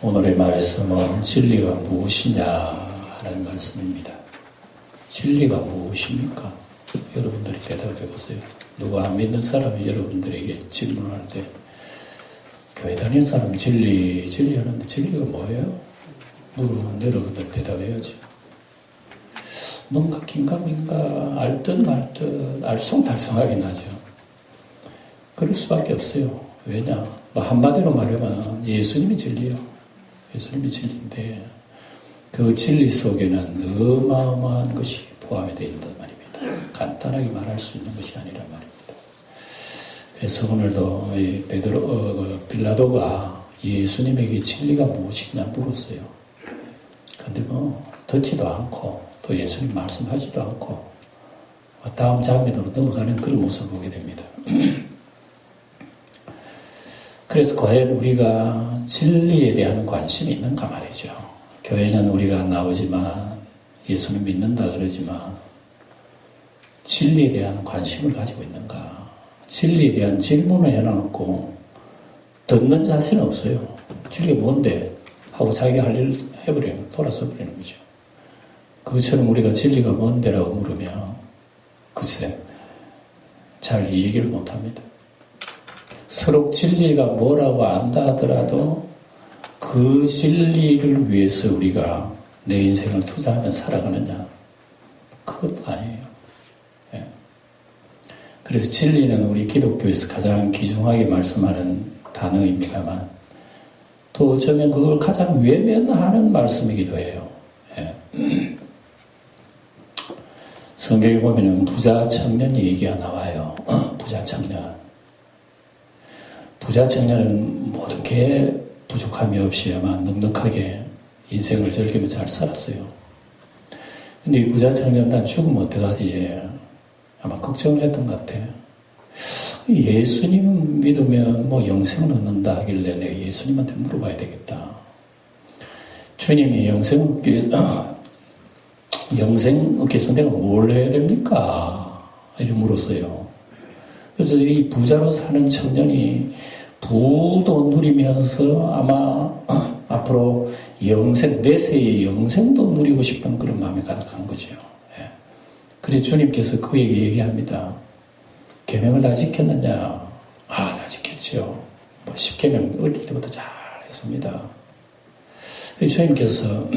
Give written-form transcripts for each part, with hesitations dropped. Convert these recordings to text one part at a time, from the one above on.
오늘의 말씀은 진리가 무엇이냐라는 말씀입니다. 진리가 무엇입니까? 여러분들이 대답해 보세요. 누가 안 믿는 사람이 여러분들에게 질문할 때 교회 다니는 사람 진리 하는데 진리가 뭐예요? 물으면 여러분들 대답해야지. 뭔가 긴가민가 알듯 말듯 알쏭달쏭하긴 하죠. 그럴 수밖에 없어요. 왜냐? 한마디로 말하면 예수님이 진리예요. 예수님이 진리인데 그 진리 속에는 어마어마한 것이 포함이 되어 있단 말입니다. 간단하게 말할 수 있는 것이 아니란 말입니다. 그래서 오늘도 빌라도가 예수님에게 진리가 무엇이냐 물었어요. 근데 듣지도 않고 또 예수님 말씀하지도 않고 다음 장면으로 넘어가는 그런 모습을 보게 됩니다. 그래서 과연 우리가 진리에 대한 관심이 있는가 말이죠. 교회는 우리가 나오지만 예수님 믿는다 그러지만 진리에 대한 관심을 가지고 있는가. 진리에 대한 질문을 해놔놓고 듣는 자세는 없어요. 진리가 뭔데? 하고 자기가 할 일 해버리는, 돌아서 버리는 거죠. 그것처럼 우리가 진리가 뭔데라고 물으면 글쎄 잘 얘기를 못합니다. 서로 진리가 뭐라고 안다 하더라도 그 진리를 위해서 우리가 내 인생을 투자하며 살아가느냐? 그것도 아니에요. 예. 그래서 진리는 우리 기독교에서 가장 귀중하게 말씀하는 단어입니다만 또 어쩌면 그걸 가장 외면하는 말씀이기도 해요. 예. 성경에 보면 부자 청년 얘기가 나와요. 부자 청년. 부자 청년은 모든 게 부족함이 없이야만 넉넉하게 인생을 즐기며 잘 살았어요. 근데 이 부자 청년 난 죽으면 어떡하지? 아마 걱정을 했던 것 같아요. 예수님 믿으면 영생을 얻는다 하길래 내가 예수님한테 물어봐야 되겠다. 주님이 영생 얻기 위해서 내가 뭘 해야 됩니까? 이렇게 물었어요. 그래서 이 부자로 사는 청년이 부도 누리면서 아마 앞으로 영생, 내세의 영생도 누리고 싶은 그런 마음이 가득한 거죠. 예. 그래서 주님께서 그에게 얘기합니다. 계명을 다 지켰느냐? 다 지켰죠. 10계명 어릴 때부터 잘 했습니다. 주님께서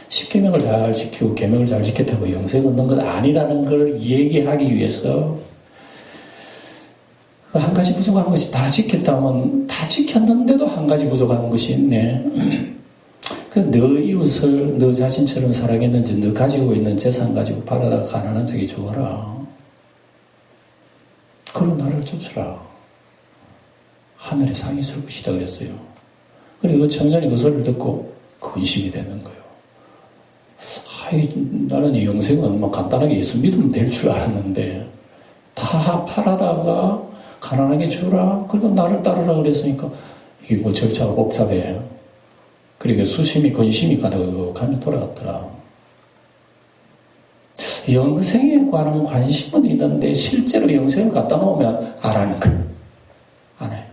10계명을 잘 지키고 계명을 잘 지켰다고 영생 얻는 건 아니라는 걸 얘기하기 위해서 한 가지 부족한 것이 다 지켰다면 다 지켰는데도 한 가지 부족한 것이 있네. 너 이웃을 너 자신처럼 사랑했는지 너 가지고 있는 재산 가지고 팔아다가 가난한 자에게 주어라. 그런 나를 쫓으라. 하늘에 상이 있을 것이다 그랬어요. 그리고 그 청년이 그 소리를 듣고 근심이 되는 거예요. 나는 이 영생은 간단하게 예수 믿으면 될 줄 알았는데 다 팔아다가 가난하게 주라. 그리고 나를 따르라 그랬으니까 이게 절차가 복잡해. 그리고 수심이 근심이 가득하며 돌아갔더라. 영생에 관한 관심은 있는데 실제로 영생을 갖다 놓으면 안 하는 거예요. 안 해요.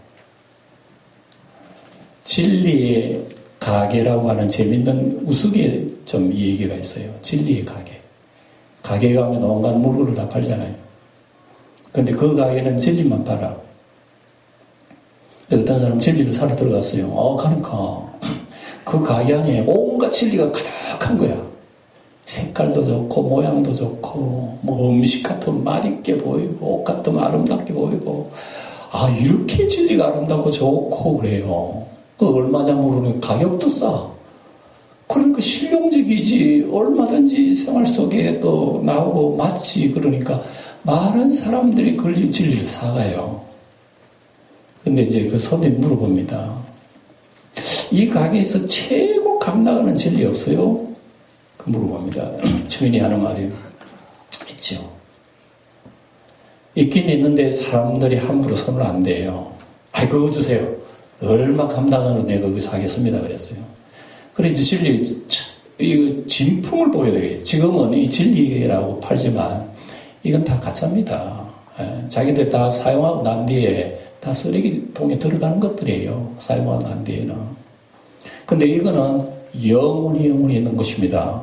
진리의 가게라고 하는 재밌는 우스개 좀 얘기가 있어요. 진리의 가게. 가게 가면 온갖 물건을 다 팔잖아요. 근데 그 가게는 진리만 팔아. 어떤 사람 진리를 사러 들어갔어요. 그러니까 그 가게 안에 온갖 진리가 가득한 거야. 색깔도 좋고 모양도 좋고 음식 같으면 맛있게 보이고 옷 같으면 아름답게 보이고 이렇게 진리가 아름답고 좋고 그래요. 그 얼마냐 모르는 가격도 싸. 그러니까 실용적이지. 얼마든지 생활 속에 또 나오고 맞지. 그러니까 많은 사람들이 그 진리를 사가요. 근데 이제 그 손님 물어봅니다. 이 가게에서 최고 값 나가는 진리 없어요? 물어봅니다. 주인이 하는 말이 있죠. 있긴 있는데 사람들이 함부로 손을 안 대요. 그거 주세요. 얼마 값 나가는 내가 그거 사겠습니다. 그랬어요. 그래서 진리, 이 진품을 보여드려요. 지금은 이 진리라고 팔지만 이건 다 가짜입니다. 자기들 다 사용하고 난 뒤에 다 쓰레기통에 들어가는 것들이에요. 사용하고 난 뒤에는. 근데 이거는 영원히 있는 것입니다.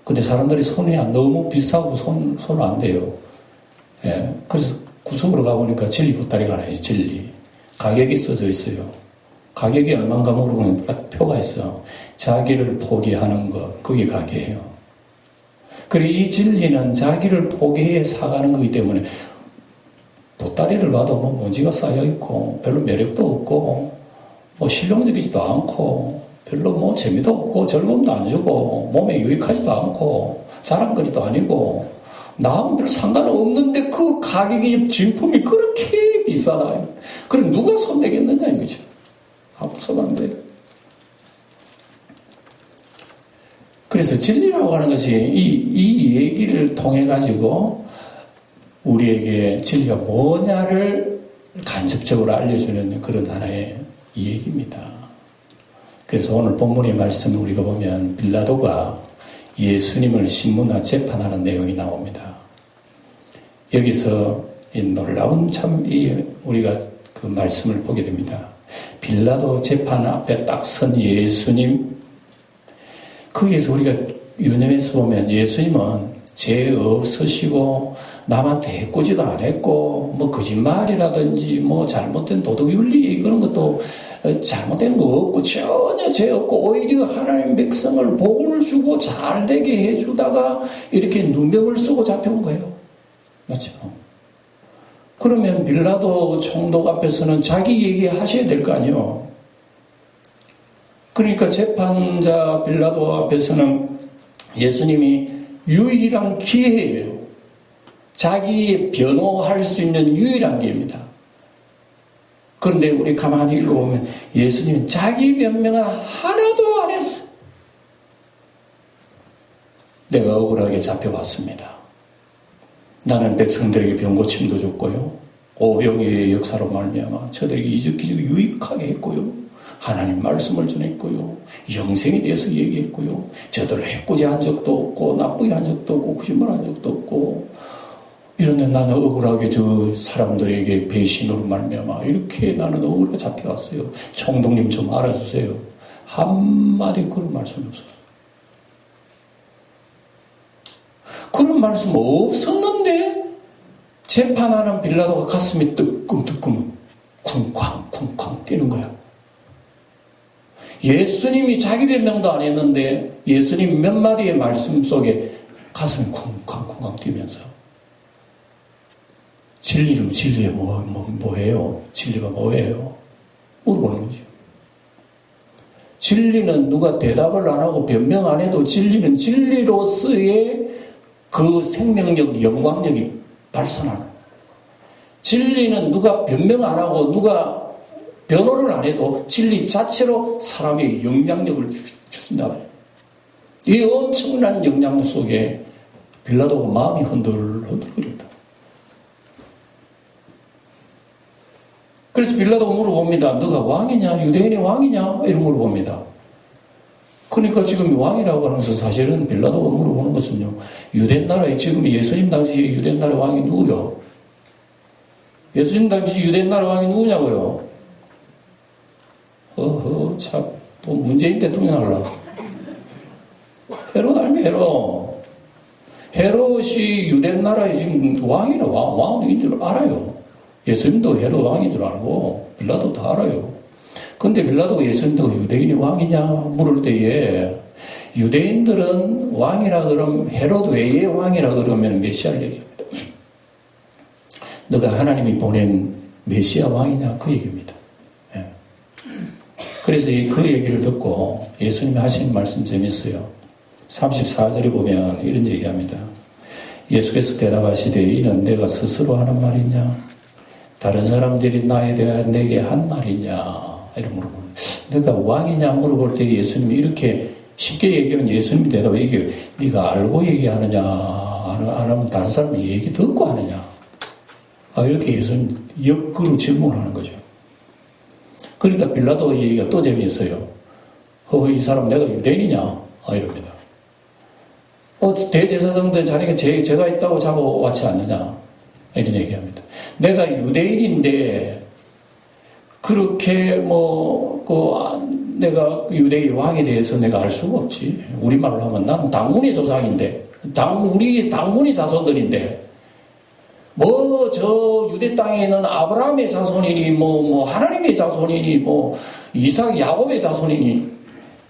근데 사람들이 손이 너무 비싸고 손은 안 돼요. 예. 그래서 구석으로 가보니까 진리 보따리가 나요, 진리. 가격이 써져 있어요. 가격이 얼마인가 물어보면 딱 표가 있어. 자기를 포기하는 것, 그게 가격이에요. 그리고 이 진리는 자기를 포기해 사가는 거기 때문에 보따리를 봐도 뭐 먼지가 쌓여있고 별로 매력도 없고 뭐 실용적이지도 않고 별로 뭐 재미도 없고 즐거움도 안 주고 몸에 유익하지도 않고 자랑거리도 아니고 나하고는 별 상관없는데 그 가격이 진품이 그렇게 비싸다. 그럼 누가 손대겠느냐 이거죠. 아무도 손 안 돼. 그래서 진리라고 하는 것이 이 얘기를 통해 가지고 우리에게 진리가 뭐냐를 간접적으로 알려주는 그런 하나의 얘기입니다. 그래서 오늘 본문의 말씀을 우리가 보면 빌라도가 예수님을 신문과 재판하는 내용이 나옵니다. 여기서 이 놀라운 우리가 그 말씀을 보게 됩니다. 빌라도 재판 앞에 딱 선 예수님, 거기에서 우리가 유념해서 보면 예수님은 죄 없으시고 남한테 해코지도 안 했고 뭐 거짓말이라든지 뭐 잘못된 도덕윤리 그런 것도 잘못된 거 없고 전혀 죄 없고 오히려 하나님 백성을 복을 주고 잘되게 해주다가 이렇게 누명을 쓰고 잡혀온 거예요. 맞죠? 그러면 빌라도 총독 앞에서는 자기 얘기하셔야 될 거 아니에요. 그러니까 재판자 빌라도 앞에서는 예수님이 유일한 기회예요. 자기 변호할 수 있는 유일한 기회입니다. 그런데 우리 가만히 읽어보면 예수님은 자기 변명을 하나도 안 했어요. 내가 억울하게 잡혀왔습니다. 나는 백성들에게 병고침도 줬고요. 오병이의 역사로 말미암아 저들에게 이적기적 유익하게 했고요. 하나님 말씀을 전했고요. 영생에 대해서 얘기했고요. 저들을 해코지한 적도 없고 나쁘게 한 적도 없고 거짓말한 적도 없고 이런데 나는 억울하게 저 사람들에게 배신으로 말미암아 이렇게 나는 억울하게 잡혀왔어요. 총독님 좀 알아주세요. 한마디 그런 말씀이 없었어요. 그런 말씀 없었는데 재판하는 빌라도가 가슴이 뜨끔뜨끔 쿵쾅쿵쾅 뛰는 거야. 예수님이 자기 변명도 안 했는데 예수님 몇 마디의 말씀 속에 가슴이 쿵쾅쿵쾅 뛰면서 진리에 뭐예요? 진리가 뭐예요? 물어보는 거죠. 진리는 누가 대답을 안 하고 변명 안 해도 진리는 진리로서의 그 생명력, 영광력이 발산하는 거예요. 진리는 누가 변명 안 하고 누가 변호를 안 해도 진리 자체로 사람에게 영향력을 주신다 말이에요. 이 엄청난 영향력 속에 빌라도가 마음이 흔들흔들거린다. 그래서 빌라도가 물어봅니다. 너가 왕이냐? 유대인의 왕이냐? 이런 물어봅니다. 그러니까 지금 왕이라고 하는 것은 사실은 빌라도가 물어보는 것은요. 유대 나라에 지금 예수님 당시에 유대 나라 왕이 누구요? 예수님 당시 유대 나라 왕이 누구냐고요? 참, 또 문재인 대통령 하려고. 헤롯 아니면 헤롯. 헤롯이 유대 나라의 지금 왕이라 왕인 줄 알아요. 예수님도 헤롯 왕인 줄 알고, 빌라도 다 알아요. 근데 빌라도가 예수님도 유대인이 왕이냐 물을 때에 유대인들은 왕이라 그러면 헤롯 외의 왕이라 그러면 메시아를 얘기합니다. 너가 하나님이 보낸 메시아 왕이냐 그 얘기입니다. 예. 그래서 그 얘기를 듣고 예수님이 하시는 말씀 재밌어요. 34절에 보면 이런 얘기합니다. 예수께서 대답하시되 이는 내가 스스로 하는 말이냐 다른 사람들이 나에 대해 내게 한 말이냐 이런 물어보는 내가 왕이냐 물어볼 때 예수님이 이렇게 쉽게 얘기하면 예수님이 대답해 이게 네가 알고 얘기하느냐 안 하면 다른 사람이 얘기 듣고 하느냐 이렇게 예수님 역으로 질문하는 거죠. 그러니까 빌라도 얘기가 또 재미있어요. 이 사람 내가 유대인이냐 이럽니다. 대제사장들 자네가 죄가 있다고 잡아왔지 않느냐 이런 얘기합니다. 내가 유대인인데 그렇게 내가 유대의 왕에 대해서 내가 알 수가 없지. 우리말로 하면 나는 당군의 조상인데, 우리 당군의 자손들인데, 저 유대 땅에 있는 아브라함의 자손이니, 하나님의 자손이니, 이삭, 야곱의 자손이니,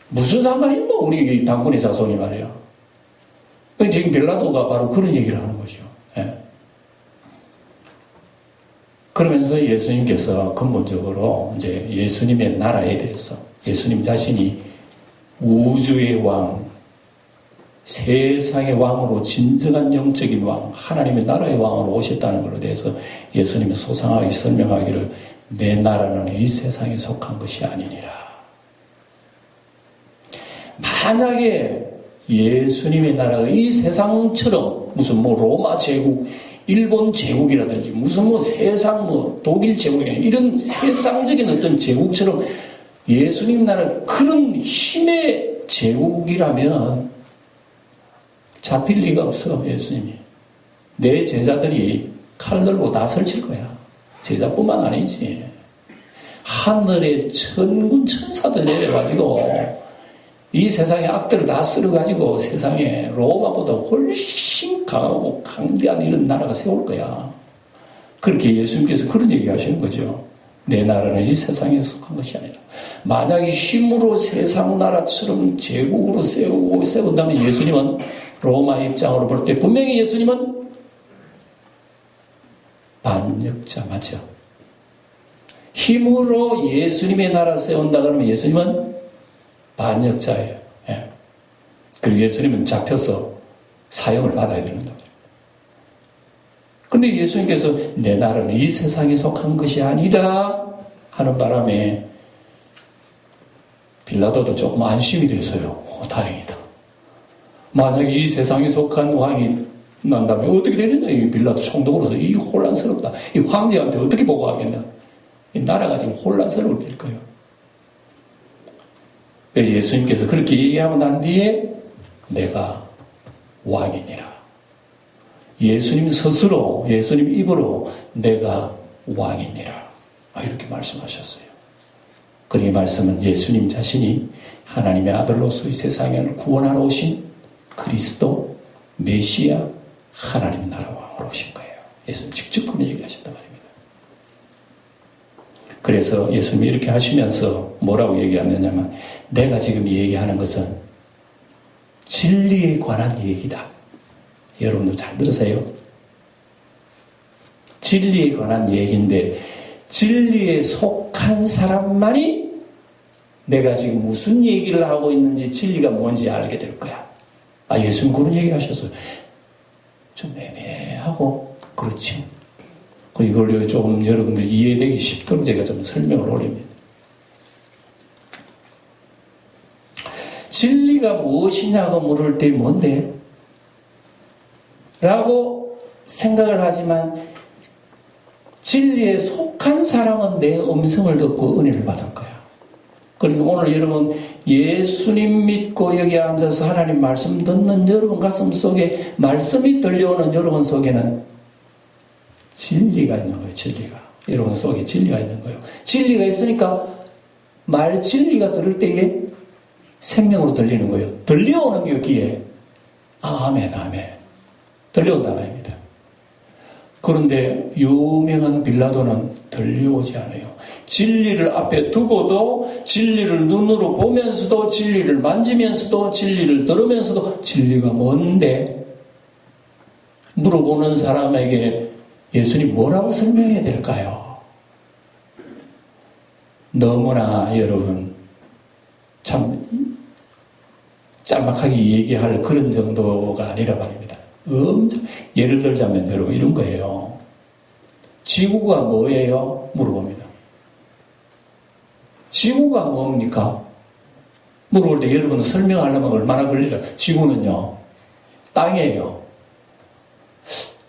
무슨 상관이 있노? 우리 당군의 자손이 말이야. 지금 빌라도가 바로 그런 얘기를 하는 거죠. 예. 그러면서 예수님께서 근본적으로 이제 예수님의 나라에 대해서 예수님 자신이 우주의 왕, 세상의 왕으로 진정한 영적인 왕, 하나님의 나라의 왕으로 오셨다는 것에 대해서 예수님이 소상하게 설명하기를 내 나라는 이 세상에 속한 것이 아니니라. 만약에 예수님의 나라가 이 세상처럼 무슨 로마 제국, 일본 제국이라든지 무슨 세상 독일 제국이나 이런 세상적인 어떤 제국처럼 예수님 나라 그런 힘의 제국이라면 잡힐 리가 없어. 예수님이 내 제자들이 칼 들고 다 설칠 거야. 제자뿐만 아니지. 하늘의 천군 천사들 해가지고 이 세상의 악들을 다 쓸어가지고 세상에 로마보다 훨씬 강하고 강대한 이런 나라가 세울 거야. 그렇게 예수님께서 그런 얘기 하시는 거죠. 내 나라는 이 세상에 속한 것이 아니라. 만약에 힘으로 세상 나라처럼 제국으로 세운다면 예수님은 로마의 입장으로 볼 때 분명히 예수님은 반역자 맞죠? 힘으로 예수님의 나라 세운다 그러면 예수님은 반역자예요. 예. 그리고 예수님은 잡혀서 사형을 받아야 된다. 근데 예수님께서 내 나라는 이 세상에 속한 것이 아니라 하는 바람에 빌라도도 조금 안심이 돼서요. 다행이다. 만약에 이 세상에 속한 왕이 난다면 어떻게 되느냐. 이 빌라도 총독으로서 이 혼란스럽다. 이 황제한테 어떻게 보고하겠냐. 이 나라가 지금 혼란스러울 될 거예요. 예수님께서 그렇게 얘기하고 난 뒤에 내가 왕이니라. 예수님 스스로 예수님 입으로 내가 왕이니라. 이렇게 말씀하셨어요. 그 이 말씀은 예수님 자신이 하나님의 아들로서 이 세상을 구원하러 오신 그리스도 메시아 하나님 나라 왕으로 오신 거예요. 예수님 직접 그런 얘기하셨단 말입니다. 그래서 예수님이 이렇게 하시면서 뭐라고 얘기하느냐면 내가 지금 얘기하는 것은 진리에 관한 얘기다. 여러분도 잘 들으세요. 진리에 관한 얘기인데 진리에 속한 사람만이 내가 지금 무슨 얘기를 하고 있는지 진리가 뭔지 알게 될 거야. 예수님 그런 얘기 하셨어요. 좀 애매하고 그렇지. 이걸 조금 여러분들 이해되기 쉽도록 제가 좀 설명을 올립니다. 진리가 무엇이냐고 물을 때 뭔데? 라고 생각을 하지만 진리에 속한 사람은 내 음성을 듣고 은혜를 받을 거야. 그리고 오늘 여러분 예수님 믿고 여기 앉아서 하나님 말씀 듣는 여러분 가슴 속에 말씀이 들려오는 여러분 속에는 진리가 있는 거예요. 진리가. 여러분 속에 진리가 있는 거예요. 진리가 있으니까 말 진리가 들을 때에 생명으로 들리는 거예요. 들려오는 게 귀에 아멘 아멘 들려온다 말입니다. 그런데 유명한 빌라도는 들려오지 않아요. 진리를 앞에 두고도 진리를 눈으로 보면서도 진리를 만지면서도 진리를 들으면서도 진리가 뭔데 물어보는 사람에게 예수님 뭐라고 설명해야 될까요? 너무나 여러분 참 짤막하게 얘기할 그런 정도가 아니라 말입니다. 엄청 예를 들자면 여러분 이런 거예요. 지구가 뭐예요? 물어봅니다. 지구가 뭡니까? 물어볼 때 여러분들 설명하려면 얼마나 걸리려? 지구는요 땅이에요.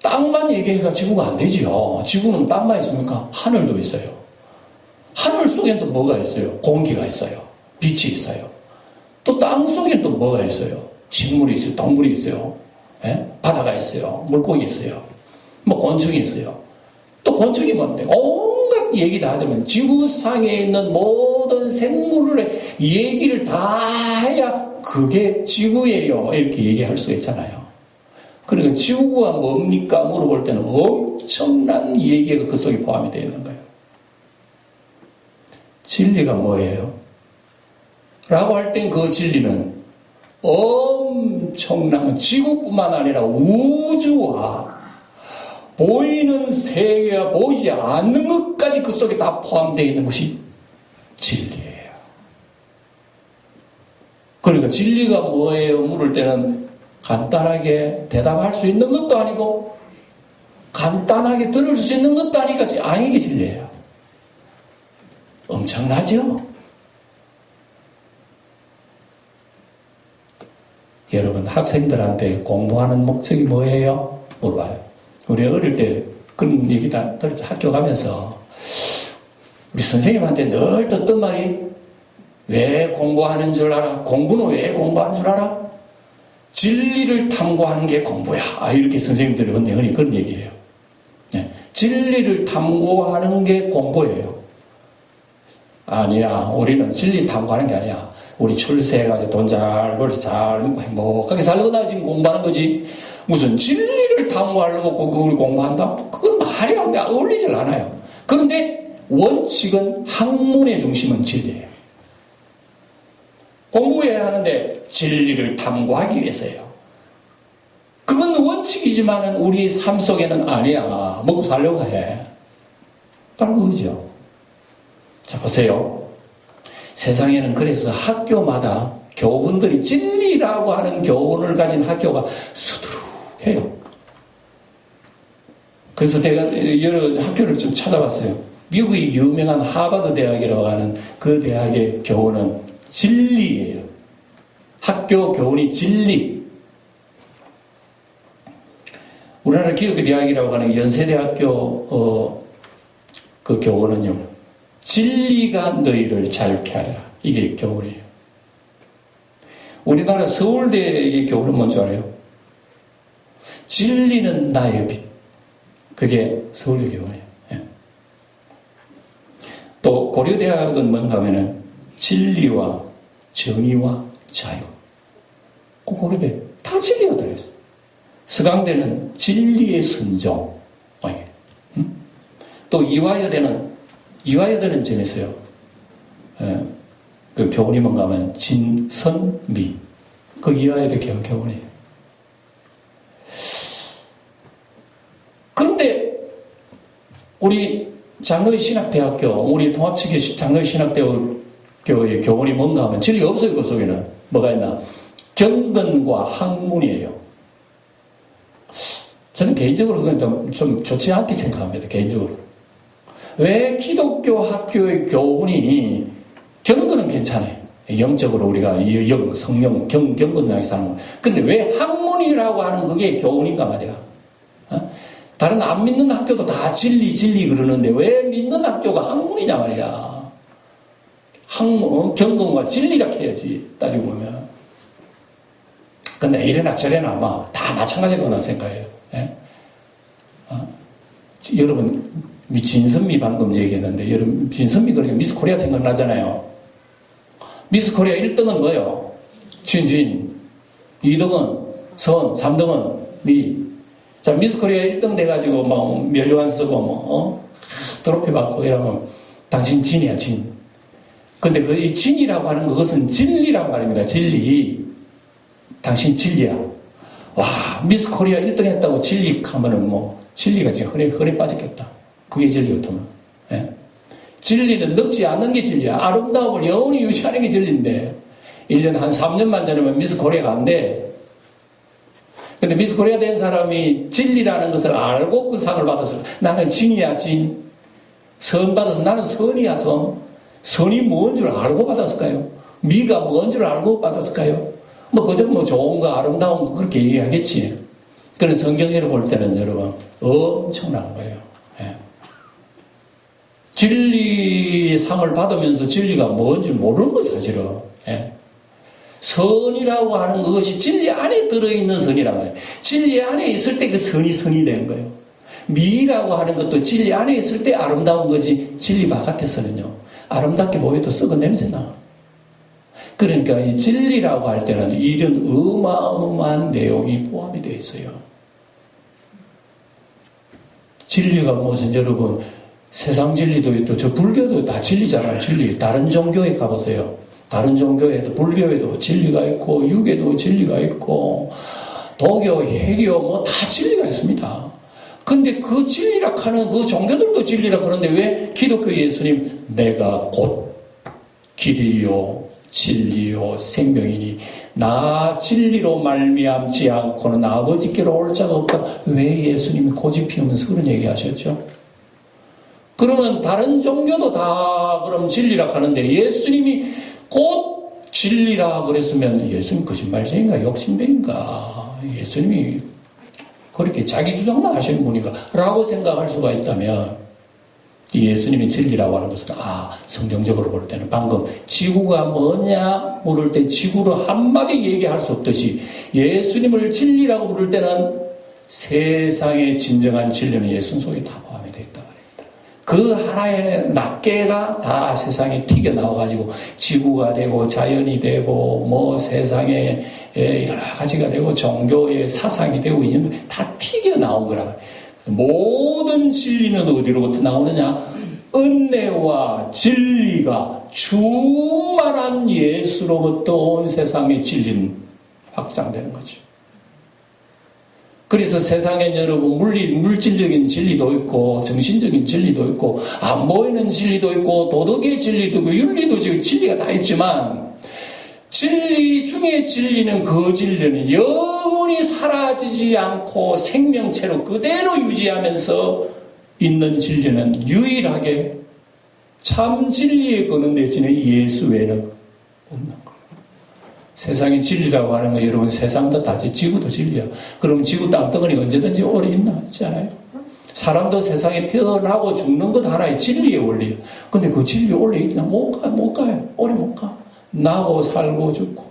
땅만 얘기해가 지구가 안 되지요. 지구는 땅만 있습니까? 하늘도 있어요. 하늘 속엔 또 뭐가 있어요? 공기가 있어요. 빛이 있어요. 또 땅 속엔 또 뭐가 있어요? 식물이 있어요. 동물이 있어요. 예? 바다가 있어요. 물고기 있어요. 곤충이 있어요. 또 곤충이 뭔데? 온갖 얘기 다 하자면 지구상에 있는 모든 생물의 얘기를 다 해야 그게 지구예요. 이렇게 얘기할 수 있잖아요. 그러니까 지구가 뭡니까? 물어볼 때는 엄청난 얘기가 그 속에 포함이 되어 있는 거예요. 진리가 뭐예요? 라고 할 땐 그 진리는 엄청난 지구뿐만 아니라 우주와 보이는 세계와 보이지 않는 것까지 그 속에 다 포함되어 있는 것이 진리예요. 그러니까 진리가 뭐예요? 물을 때는 간단하게 대답할 수 있는 것도 아니고 간단하게 들을 수 있는 것도 아니게 진리예요. 엄청나죠? 여러분 학생들한테 공부하는 목적이 뭐예요? 물어봐요. 우리 어릴 때 그런 얘기 다 들었죠. 학교 가면서 우리 선생님한테 늘 듣던 말이 왜 공부하는 줄 알아? 공부는 왜 공부하는 줄 알아? 진리를 탐구하는 게 공부야. 이렇게 선생님들이 흔히 그런 얘기예요. 네. 진리를 탐구하는 게 공부예요. 아니야. 우리는 진리 탐구하는 게 아니야. 우리 출세해가지고 돈 잘 벌어서 잘 먹고 행복하게 살거나 지금 공부하는 거지. 무슨 진리를 탐구하려고 그걸 공부한다? 그건 말이 안 돼. 어울리질 않아요. 그런데 원칙은 학문의 중심은 진리예요. 공부해야 하는데 진리를 탐구하기 위해서예요. 그건 원칙이지만 우리 삶 속에는 아니야. 먹고 살려고 해. 바로 그거죠. 자, 보세요. 세상에는 그래서 학교마다 교훈들이 진리라고 하는 교훈을 가진 학교가 수두룩해요. 그래서 내가 여러 학교를 좀 찾아봤어요. 미국의 유명한 하버드 대학이라고 하는 그 대학의 교훈은 진리예요. 학교 교훈이 진리. 우리나라 기독교 대학이라고 하는 연세대학교 그 교훈은요. 진리가 너희를 자유케 하리라. 이게 교훈이에요. 우리나라 서울대의 교훈은 뭔지 알아요? 진리는 나의 빛. 그게 서울대 교훈이에요. 예. 또 고려대학은 뭔가 하면은 진리와 정의와 자유. 고려대 다 진리가 들어있어요. 서강대는 진리의 순종. 또 이화여대는 전했어요. 그 교훈이 뭔가 하면 진선미. 그 이화여대 교훈이에요. 그런데 우리 장로의 신학대학교, 우리 통합체계 장로의 신학대학교의 교훈이 뭔가 하면 진리가 없어요. 그 속에는 뭐가 있나? 경건과 학문이에요. 저는 개인적으로 그건 좀 좋지 않게 생각합니다. 개인적으로. 왜 기독교 학교의 교훈이 경건은 괜찮아요. 영적으로 우리가 성령, 경건하게 사는 거. 근데 왜 학문이라고 하는 그게 교훈인가 말이야. 다른 안 믿는 학교도 다 진리 그러는데 왜 믿는 학교가 학문이냐 말이야. 경건과 진리라 해야지 따지고 보면. 근데 이래나 저래나 아마 다 마찬가지라고 난 생각해요. 예? 여러분 진선미 방금 얘기했는데 여러분 진선미 그러니까 미스 코리아 생각나잖아요. 미스 코리아 1등은 뭐예요? 진주인, 2등은 선, 3등은 미. 자, 미스 코리아 1등 돼가지고 막 면류관 쓰고 트로피 받고 이러면 당신 진이야, 진. 근데 그 이 진이라고 하는 그것은 진리란 말입니다. 진리. 당신 진리야. 와, 미스 코리아 1등 했다고 진리 하면은 진리가 지금 허리 빠졌겠다. 그게 진리였더만. 예? 진리는 늙지 않는 게 진리야. 아름다움을 영원히 유지하는 게 진리인데 1년 한 3년만 지나면 미스 코리아가 안 돼. 근데 미스 코리아 된 사람이 진리라는 것을 알고 그 상을 받았어. 나는 진이야, 진. 선 받아서 나는 선이야, 선. 선이 뭔 줄 알고 받았을까요? 미가 뭔 줄 알고 받았을까요? 그저 좋은 거, 아름다운 거 그렇게 얘기하겠지. 그런 성경으로 볼 때는 여러분 엄청난 거예요. 예. 진리의 상을 받으면서 진리가 뭔지 모르는 거 사실은. 예. 선이라고 하는 것이 진리 안에 들어있는 선이란 말이에요. 진리 안에 있을 때 그 선이 되는 거예요. 미라고 하는 것도 진리 안에 있을 때 아름다운 거지, 진리 바깥에서는요, 아름답게 보여도 썩은 냄새나. 그러니까 이 진리라고 할 때는 이런 어마어마한 내용이 포함이 되어 있어요. 진리가 무슨, 여러분, 세상 진리도 있고, 저 불교도 다 진리잖아요, 진리. 다른 종교에 가보세요. 다른 종교에도, 불교에도 진리가 있고, 유교에도 진리가 있고, 도교, 해교, 뭐 다 진리가 있습니다. 근데 그 진리라 하는 그 종교들도 진리라 그러는데 왜 기독교 예수님, 내가 곧 길이요, 진리요, 생명이니, 나 진리로 말미암지 않고는 아버지께로 올 자가 없다. 왜 예수님이 고집 피우면서 그런 얘기 하셨죠? 그러면 다른 종교도 다 그럼 진리라 하는데 예수님이 곧 진리라 그랬으면 예수님 거짓말쟁인가 욕심쟁인가, 예수님이 그렇게 자기 주장만 하시는 분인가 라고 생각할 수가 있다면, 이 예수님이 진리라고 하는 것은 성경적으로 볼 때는 방금 지구가 뭐냐 물을 때 지구로 한마디 얘기할 수 없듯이 예수님을 진리라고 부를 때는 세상의 진정한 진리는 예수님 속에 다 포함이 되어 있다 말입니다. 그 하나의 낱개가 다 세상에 튀겨나와가지고 지구가 되고 자연이 되고 뭐 세상에 여러 가지가 되고 종교의 사상이 되고 이런 다 튀겨나온 거라. 모든 진리는 어디로부터 나오느냐? 은혜와 진리가 충만한 예수로부터 온 세상의 진리는 확장되는 거죠. 그래서 세상엔 여러분 물질적인 진리도 있고 정신적인 진리도 있고 안 보이는 진리도 있고 도덕의 진리도 있고 윤리도 지금 진리가 다 있지만, 진리 중에 진리는, 그 진리는 영원히 사라지지 않고 생명체로 그대로 유지하면서 있는 진리는 유일하게 참 진리에 거론되지는 예수 외에는 없는 거예요. 세상의 진리라고 하는 건 여러분 세상도 다지, 지구도 진리야. 그럼 지구 땅덩어리가 언제든지 오래 있나? 있지 않아요? 사람도 세상에 태어나고 죽는 것 하나의 진리의 원리예요. 근데 그 진리 오래 있나? 못 가요. 오래 못 가. 나고 살고 죽고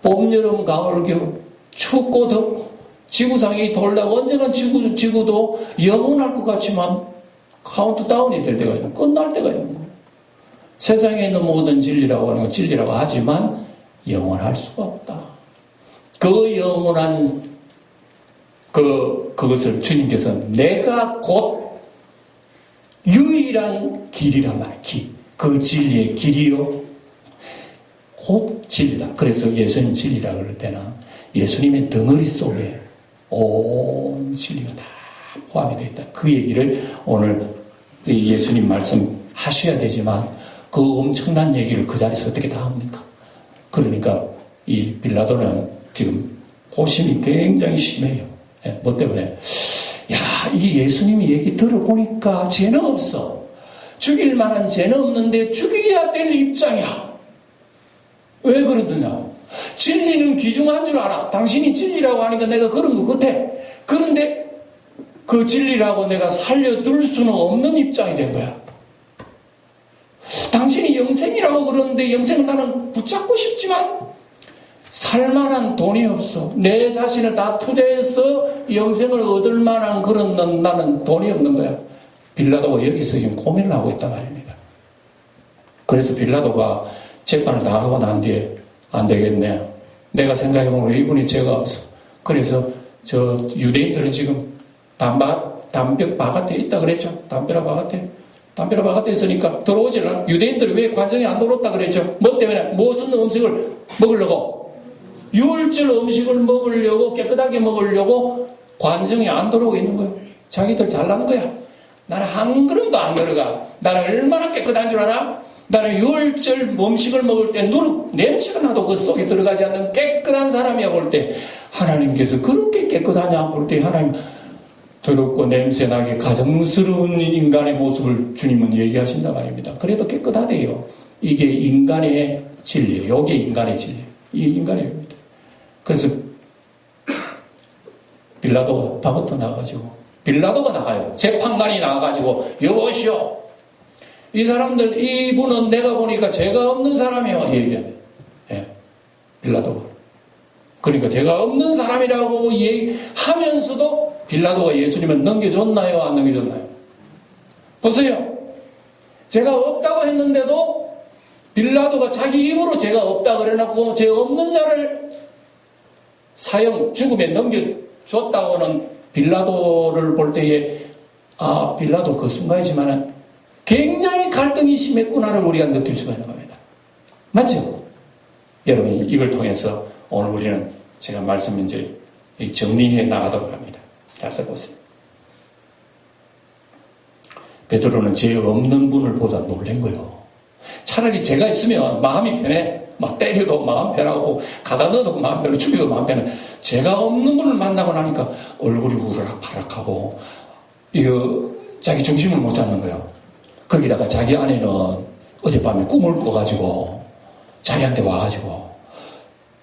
봄, 여름, 가을, 겨울 춥고 덥고 지구상이 돌다가 언제나 지구도 영원할 것 같지만 카운트다운이 될 때가 있고 끝날 때가 있는 거예요. 세상에 있는 모든 진리라고 하는 건 진리라고 하지만 영원할 수가 없다. 그 영원한 그것을 주님께서는 내가 곧 유일한 길이란 말이에요. 그 진리의 길이요 곧 진리다. 그래서 예수님 진리라 그럴 때는 예수님의 덩어리 속에 온 진리가 다 포함이 되어 있다. 그 얘기를 오늘 예수님 말씀 하셔야 되지만 그 엄청난 얘기를 그 자리에서 어떻게 다 합니까? 그러니까 이 빌라도는 지금 고심이 굉장히 심해요. 뭐 때문에? 이 예수님이 얘기 들어보니까 죄는 없어. 죽일 만한 죄는 없는데 죽여야 될 입장이야. 왜 그러느냐? 진리는 귀중한 줄 알아. 당신이 진리라고 하니까 내가 그런 것 같아. 그런데 그 진리라고 내가 살려둘 수는 없는 입장이 된 거야. 당신이 영생이라고 그러는데 영생을 나는 붙잡고 싶지만 살만한 돈이 없어. 내 자신을 다 투자해서 영생을 얻을 만한 그런 나는 돈이 없는 거야. 빌라도가 여기서 지금 고민을 하고 있단 말입니다. 그래서 빌라도가 재판을 다 하고 난 뒤에 안 되겠네. 내가 생각해보면 이분이 죄가 없어. 그래서 저 유대인들은 지금 담벼 바깥에 있다 그랬죠. 담벼라 바깥에 있으니까 들어오질 않아. 유대인들이 왜 관정에 안 들어왔다 그랬죠. 뭐 때문에? 무슨 음식을 먹으려고? 유월절 음식을 먹으려고, 깨끗하게 먹으려고 관정에 안 들어오고 있는 거예요. 자기들 잘난 거야. 나는 한 걸음도 안 들어가. 나는 얼마나 깨끗한 줄 알아? 나는 유월절 음식을 먹을 때 누룩 냄새가 나도 그 속에 들어가지 않는 깨끗한 사람이야. 볼 때 하나님께서 그렇게 깨끗하냐 볼 때 하나님 더럽고 냄새나게 가정스러운 인간의 모습을 주님은 얘기하신단 말입니다. 그래도 깨끗하대요. 이게 인간의 진리예요. 이게 인간의 진리예요. 이 인간의 입니다. 그래서 빌라도가 바부터 나가가지고 빌라도가 나가요. 재판관이 나가가지고 여보시오. 이 사람들, 이분은 내가 보니까 죄가 없는 사람이에요. 얘기해요. 빌라도가. 그러니까 죄가 없는 사람이라고 얘기하면서도 빌라도가 예수님을 넘겨줬나요? 안 넘겨줬나요? 보세요. 제가 없다고 했는데도 빌라도가 자기 입으로 제가 없다 그래놓고 제 없는 자를 죽음에 넘겨줬다고는 빌라도를 볼 때에 빌라도 그 순간이지만 굉장히 갈등이 심했구나를 우리가 느낄 수가 있는 겁니다. 맞죠? 여러분 이걸 통해서 오늘 우리는 제가 말씀 이제 정리해 나가도록 합니다. 잘 들어보세요. 베드로는 제 없는 분을 보다 놀란 거예요. 차라리 제가 있으면 마음이 편해. 막 때려도 마음 편하고 가다 넣어도 마음 편하고 죽여도 마음 편해. 제가 없는 분을 만나고 나니까 얼굴이 우락파락하고 이거 자기 중심을 못 잡는 거예요. 거기다가 자기 아내는 어젯밤에 꿈을 꿔가지고 자기한테 와가지고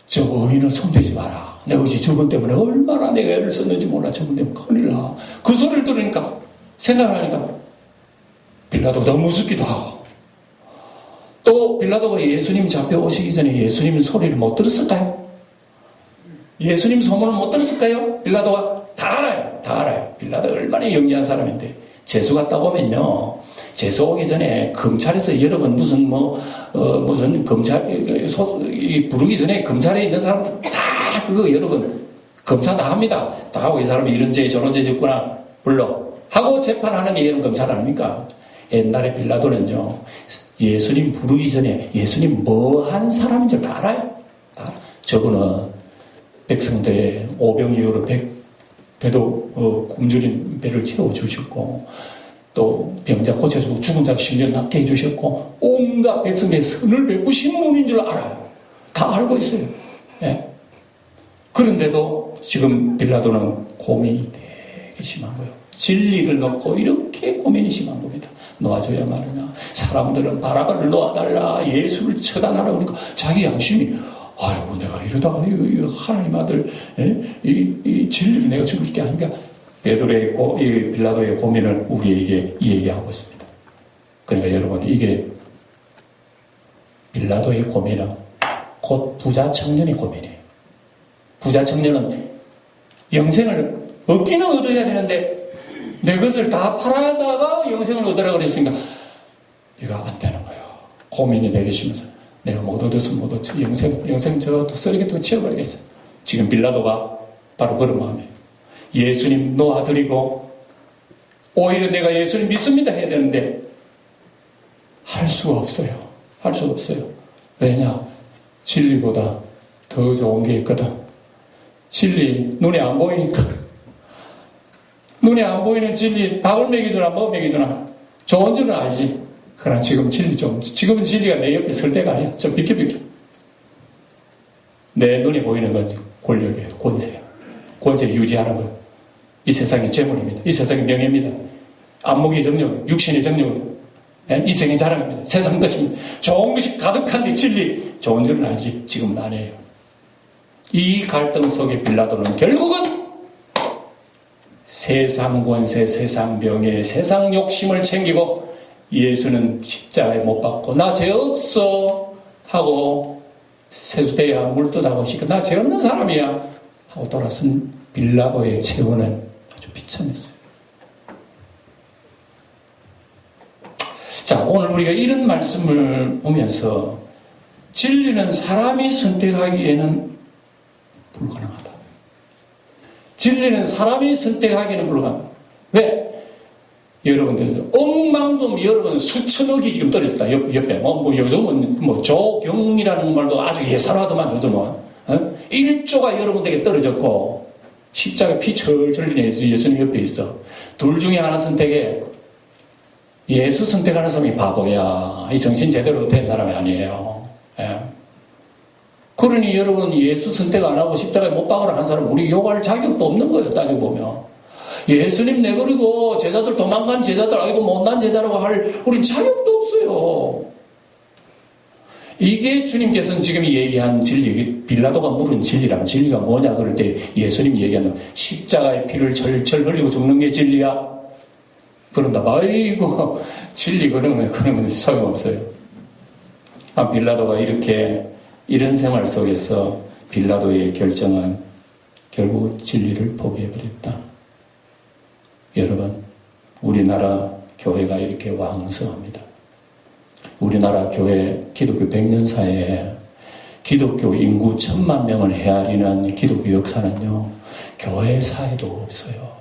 저 어인을 손대지 마라. 내가 어제 저분 때문에 얼마나 내가 애를 썼는지 몰라. 저분 때문에 큰일 나. 그 소리를 들으니까 생각을 하니까 빌라도가 너무 무섭기도 하고 또 빌라도가 예수님 잡혀오시기 전에 예수님 소리를 못 들었을까요? 예수님 소문을 못 들었을까요? 빌라도가 다 알아요. 다 알아요. 빌라도가 얼마나 영리한 사람인데 재수 갔다 오면요. 재수 오기 전에 검찰에서 여러분 무슨 무슨 검찰 부르기 전에 검찰에 있는 사람들 다 그거 여러분 검사 다 합니다. 다 하고 이 사람이 이런 죄 저런 죄 짓구나 불러 하고 재판하는 게 이런 검찰 아닙니까? 옛날에 빌라도는요. 예수님 부르기 전에 예수님 뭐 한 사람인 줄 다 알아요. 다. 저분은 백성들의 오병 이후로 배도 굶주린 배를 채워주셨고 또 병자 고쳐주고 죽은 자 실려 낫게 해주셨고 온갖 백성의 선을 베푸신 분인 줄 알아요. 다 알고 있어요. 네. 그런데도 지금 빌라도는 고민이 되게 심한 거예요. 진리를 놓고 이렇게 고민이 심한 겁니다. 놓아줘야 말이냐. 사람들은 바라바를 놓아달라. 예수를 처단하라. 그러니까 자기 양심이 아이고 내가 이러다가 이 하나님 아들 이 진리를 내가 죽일 게 아닌가. 베드로의 이 빌라도의 고민을 우리에게 얘기하고 있습니다. 그러니까 여러분 이게 빌라도의 고민은 곧 부자 청년의 고민이에요. 부자 청년은 영생을 얻기는 얻어야 되는데 내 것을 다 팔아다가 영생을 얻으라 그랬으니까 이거 안 되는 거예요. 고민이 되게 심해서 내가 못 얻었으면 못 얻지. 영생 저 쓰레기통 치워버리겠어. 지금 빌라도가 바로 그런 마음이에요. 예수님 놓아드리고 오히려 내가 예수님 믿습니다 해야 되는데 할 수가 없어요. 할 수가 없어요. 왜냐? 진리보다 더 좋은 게 있거든. 진리 눈에 안 보이니까. 눈에 안 보이는 진리 밥을 먹이주나 뭐 먹이주나 좋은 줄은 알지. 그러나 지금은 진리가 내 옆에 설 때가 아니야. 좀 비켜. 내 눈에 보이는 건 권력이에요. 권세예요. 권세 유지하는 거예요. 이 세상의 재물입니다. 이 세상의 명예입니다. 안목의 정력, 육신의 정력입니다. 이 세상의 자랑입니다. 세상 것입니다. 좋은 것이 가득한데 진리 좋은 줄은 알지. 지금은 아니에요. 이 갈등 속에 빌라도는 결국은 세상 권세, 세상 명예, 세상 욕심을 챙기고 예수는 십자가에 못 박고 나 죄 없어 하고 세수대야 물떠다고 시켜 나 죄 없는 사람이야 하고 돌아선 빌라도의 체온은 아주 비참했어요. 자, 오늘 우리가 이런 말씀을 보면서 진리는 사람이 선택하기에는 불가능하다. 진리는 사람이 선택하기는 불가능하다. 왜? 여러분들, 억만금 여러분 수천억이 지금 떨어졌다. 옆에. 요즘은 조경이라는 말도 아주 예사하더만 요즘은. 1조가 여러분들에게 떨어졌고, 십자가 피 철철 흘리는 예수님 옆에 있어. 둘 중에 하나 선택해. 예수 선택하는 사람이 바보야. 이 정신 제대로 된 사람이 아니에요. 예. 그러니 여러분 예수 선택 안 하고 십자가에 못 박으라 한 사람 우리 욕할 자격도 없는 거예요. 따지고 보면. 예수님 내버리고 제자들 도망간 제자들 아이고 못난 제자라고 할 우린 자격도 없어요. 이게 주님께서는 지금 얘기한 진리, 빌라도가 물은 진리라면 진리가 뭐냐 그럴 때 예수님이 얘기하는 십자가의 피를 철철 흘리고 죽는 게 진리야. 그런다. 아이고 진리 그런 건 소용없어요. 빌라도가 이런 생활 속에서 빌라도의 결정은 결국 진리를 포기해버렸다. 여러분, 우리나라 교회가 이렇게 왕성합니다. 우리나라 교회 기독교 100년사에 기독교 인구 1000만 명을 헤아리는 기독교 역사는요, 교회사에도 없어요.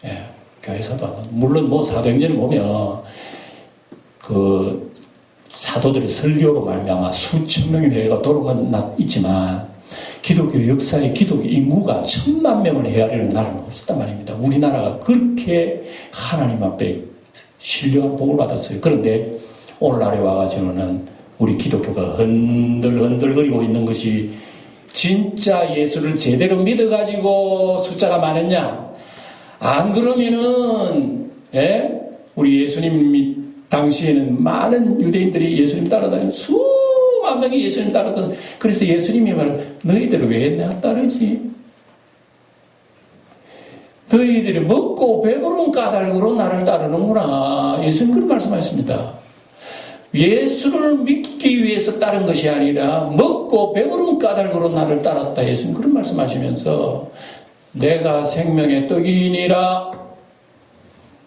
예, 교회사도 안 나와요. 물론 뭐 사도행전을 보면 그 사도들의 설교로 말미암아 수천 명의 회개가 돌아온 건 있지만 기독교 역사에 기독교 인구가 1000만 명을 헤아리는 나라는 없었단 말입니다. 우리나라가 그렇게 하나님 앞에 신령한 복을 받았어요. 그런데 오늘날에 와가지고는 우리 기독교가 흔들흔들거리고 있는 것이 진짜 예수를 제대로 믿어가지고 숫자가 많았냐? 안 그러면은, 우리 예수님이 당시에는 많은 유대인들이 예수님 따라다니는 수만 명이 예수님 따라다니는, 그래서 예수님이 말하는, 너희들은 왜 내가 따르지? 너희들이 먹고 배부른 까닭으로 나를 따르는구나. 예수님 그런 말씀하셨습니다. 예수를 믿기 위해서 따른 것이 아니라 먹고 배부른 까닭으로 나를 따랐다. 예수님 그런 말씀하시면서 내가 생명의 떡이니라,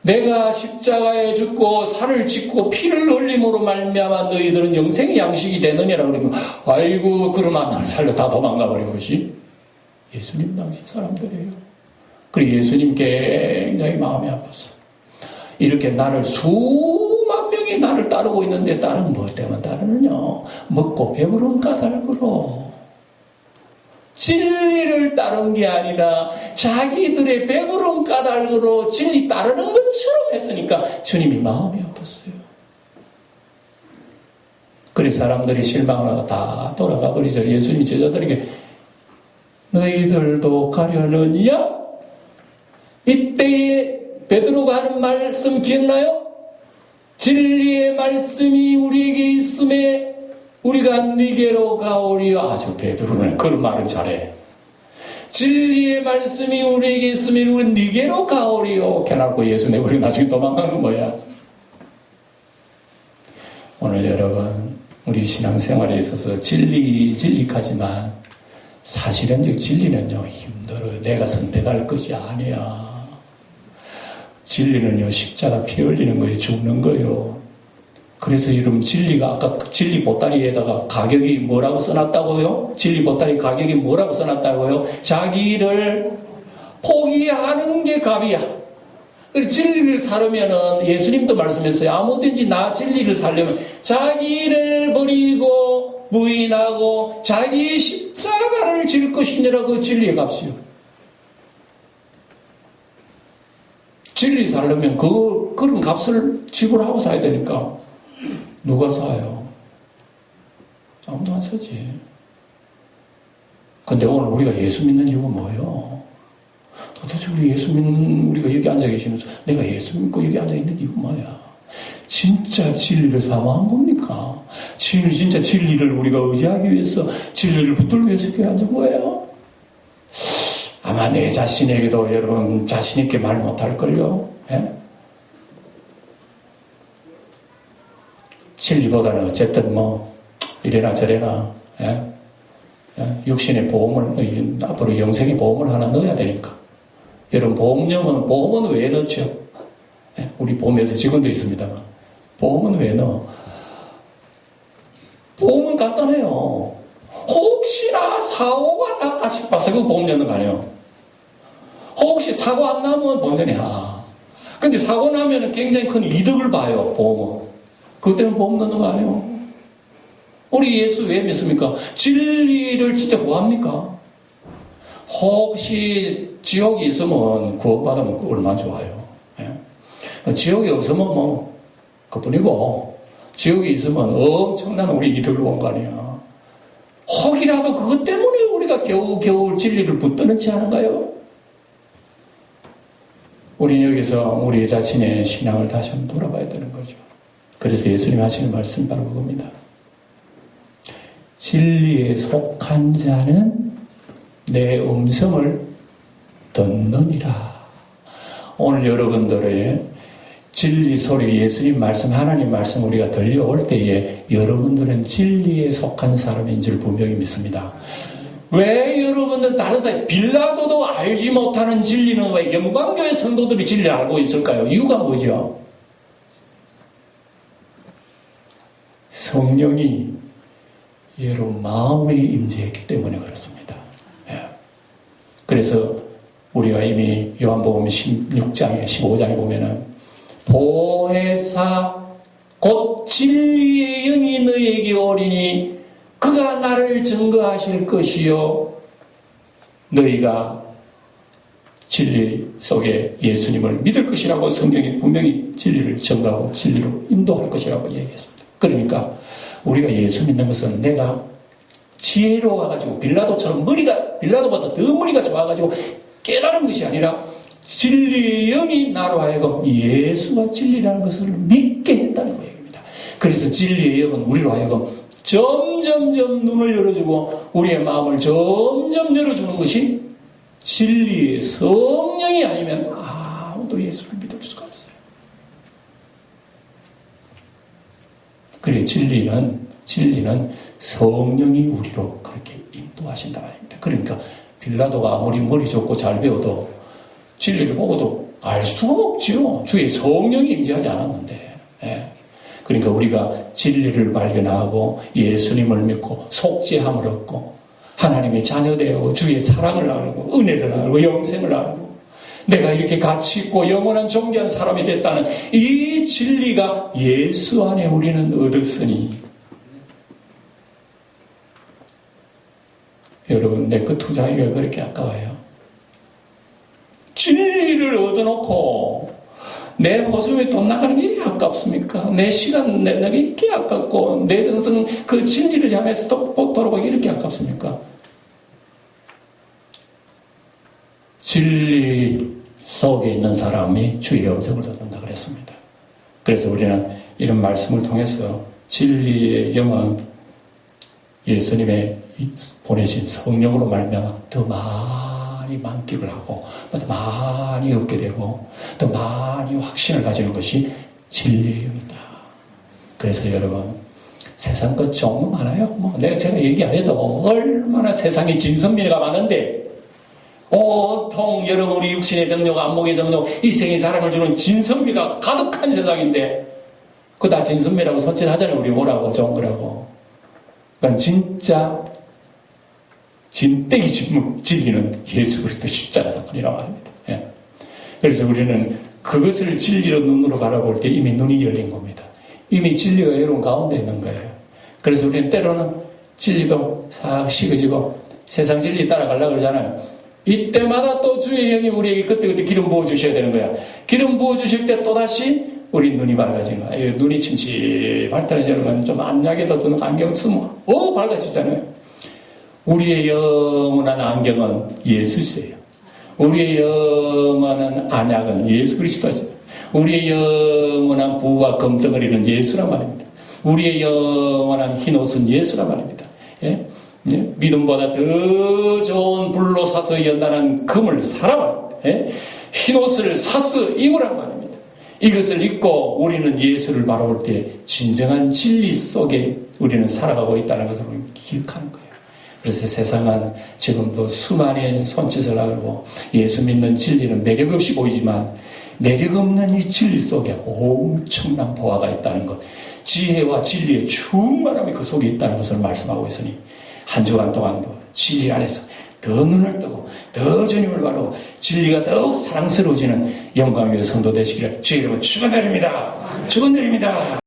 내가 십자가에 죽고 살을 찢고 피를 흘림으로 말미암아 너희들은 영생의 양식이 되느니라. 그러면 아이고 그러면 날 살려 다 도망가 버린 것이 예수님 당시 사람들이에요. 그리고 예수님 굉장히 마음이 아팠어. 이렇게 나를 수만 명이 나를 따르고 있는데 나는 뭐 때문에 따르느냐? 먹고 배부른 까닭으로. 진리를 따른 게 아니라 자기들의 배부른 까닭으로 진리 따르는 것처럼 했으니까 주님이 마음이 아팠어요. 그래서 사람들이 실망을 하고 다 돌아가 버리죠. 예수님이 제자들에게 너희들도 가려느냐? 이때에 베드로가 하는 말씀 기억나요? 진리의 말씀이 우리에게 있음에 우리가 네게로 가오리요. 아주 베드로는 그런 말은 잘해. 진리의 말씀이 우리에게 있으면 우리는 네게로 가오리요. 캐나고 예수 내버리고 나중에 도망가는 거야. 오늘 여러분 우리 신앙생활에 있어서 진리하지만 사실은즉 진리는요 힘들어요. 내가 선택할 것이 아니야. 진리는요 십자가 피 흘리는 거예요. 죽는 거예요. 그래서 여러분 진리가 아까 진리 보따리에다가 가격이 뭐라고 써놨다고요? 진리 보따리 가격이 뭐라고 써놨다고요? 자기를 포기하는 게 값이야. 진리를 사려면은 예수님도 말씀했어요. 아무든지 나 진리를 살려면 자기를 버리고 부인하고 자기 십자가를 질 것이니라고 진리의 값이요. 진리 살려면 그런 값을 지불하고 사야 되니까 누가 사요? 아무도 안 사지. 근데 오늘 우리가 예수 믿는 이유가 뭐예요? 도대체 우리 예수 믿는 우리가 여기 앉아 계시면서 내가 예수 믿고 여기 앉아 있는 이유가 뭐야? 진짜 진리를 사모한 겁니까? 진짜 진리를 우리가 의지하기 위해서 진리를 붙들기 위해서 여기 앉은 거예요? 아마 내 자신에게도 여러분 자신 있게 말 못할걸요? 예? 진리보다는 어쨌든 뭐 이래나 저래나 예? 예? 육신의 보험을 앞으로 영생의 보험을 하나 넣어야 되니까 여러분 보험은 왜 넣죠? 예? 우리 보험에서 직원도 있습니다만 보험은 왜 넣어? 보험은 간단해요. 혹시나 사고가 날까 싶어서 그 보험 넣는 거 아니에요. 혹시 사고 안 나면 보험 넣냐. 근데 사고 나면 굉장히 큰 이득을 봐요. 보험은. 그것 때문에 보험 넣는 거 아니에요. 우리 예수 왜 믿습니까? 진리를 진짜 구합니까? 혹시 지옥이 있으면 구원받으면 얼마나 좋아요. 예? 지옥이 없으면 뭐 그뿐이고 지옥이 있으면 엄청난 우리 이득을 본 거 아니야. 혹이라도 그것 때문에 우리가 겨우 진리를 붙드는지 않은가요? 우리는 여기서 우리 자신의 신앙을 다시 한번 돌아봐야 되는 거죠. 그래서 예수님 하시는 말씀 바로 그겁니다. 진리에 속한 자는 내 음성을 듣느니라. 오늘 여러분들의 진리 소리, 예수님 말씀, 하나님 말씀 우리가 들려올 때에 여러분들은 진리에 속한 사람인 줄 분명히 믿습니다. 왜 여러분들 다른 사람, 빌라도도 알지 못하는 진리는 왜 영광교회 성도들이 진리를 알고 있을까요? 이유가 뭐죠? 성령이 여러분 마음에 임재했기 때문에 그렇습니다. 예. 그래서 우리가 이미 요한복음 16장에 15장에 보면은 보혜사 곧 진리의 영이 너에게 오리니 그가 나를 증거하실 것이요 너희가 진리 속에 예수님을 믿을 것이라고 성경이 분명히 진리를 증거하고 진리로 인도할 것이라고 얘기했습니다. 그러니까 우리가 예수 믿는 것은 내가 지혜로워가지고 빌라도처럼 빌라도보다 더 머리가 좋아가지고 깨달은 것이 아니라 진리의 영이 나로 하여금 예수가 진리라는 것을 믿게 했다는 얘기입니다. 그래서 진리의 영은 우리로 하여금 점점점 눈을 열어주고 우리의 마음을 점점 열어주는 것이 진리의 성령이 아니면 아무도 예수를 믿을 수가 없어요. 그래 진리는 성령이 우리로 그렇게 인도하신다 말입니다. 그러니까 빌라도가 아무리 머리 좋고 잘 배워도 진리를 보고도 알 수가 없지요. 주의 성령이 임재하지 않았는데. 예. 그러니까 우리가 진리를 발견하고 예수님을 믿고 속죄함을 얻고 하나님의 자녀되고 주의 사랑을 알고 은혜를 알고 영생을 알고 내가 이렇게 가치 있고 영원한 존귀한 사람이 됐다는 이 진리가 예수 안에 우리는 얻었으니 여러분 내 그 투자하기가 그렇게 아까워요. 진리를 얻어놓고 내 보수에 돈 나가는 게 이렇게 아깝습니까? 내 시간 내는 게 이렇게 아깝고 내 정성 그 진리를 향해서 돌아가기 이렇게 아깝습니까? 진리 속에 있는 사람이 주의 음성을 듣는다 그랬습니다. 그래서 우리는 이런 말씀을 통해서 진리의 영은 예수님의 보내신 성령으로 말미암아 더 많이 만끽을 하고 더 많이 얻게 되고 더 많이 확신을 가지는 것이 진리의 영이다. 그래서 여러분 세상 것 좋은 거 많아요. 제가 얘기 안 해도 얼마나 세상에 진선미가 많은데 온통 여러분 우리 육신의 정욕, 안목의 정욕, 이생의 자랑을 주는 진선미가 가득한 세상인데 그거 다 진선미라고 선전하잖아요. 우리 뭐라고 좋은 거라고. 그러니까 진짜 진떼기 진리는 예수 그리스도 십자가 사건이라고 합니다. 예. 그래서 우리는 그것을 진리로 눈으로 바라볼 때 이미 눈이 열린 겁니다. 이미 진리가 여러분 가운데 있는 거예요. 그래서 우리는 때로는 진리도 싹 식어지고 세상 진리 따라가려고 그러잖아요. 이때마다 또 주의 영이 우리에게 그때그때 기름 부어주셔야 되는 거야. 기름 부어주실 때 또다시 우리 눈이 밝아지는 거야. 눈이 침침할 때는 여러분 좀 안약에다 두는 안경 쓰면 밝아지잖아요. 우리의 영원한 안경은 예수세요. 우리의 영원한 안약은 예수 그리스도죠. 우리의 영원한 부와 금덩어리는 예수란 말입니다. 우리의 영원한 흰옷은 예수란 말입니다. 예? 예? 믿음보다 더 좋은 불로 사서 연단한 금을 사라 말입니다. 예? 흰옷을 사서 입으란 말입니다. 이것을 입고 우리는 예수를 바라볼 때 진정한 진리 속에 우리는 살아가고 있다는 것을 기억하는 거예요. 그래서 세상은 지금도 수많은 손짓을 하고 예수 믿는 진리는 매력 없이 보이지만 매력 없는 이 진리 속에 엄청난 보화가 있다는 것, 지혜와 진리의 충만함이 그 속에 있다는 것을 말씀하고 있으니 한 주간 동안도 진리 안에서 더 눈을 뜨고 더 주님을 바라고 진리가 더욱 사랑스러워지는 영광의 성도 되시기를 주의 이름으로 축원드립니다. 축원드립니다.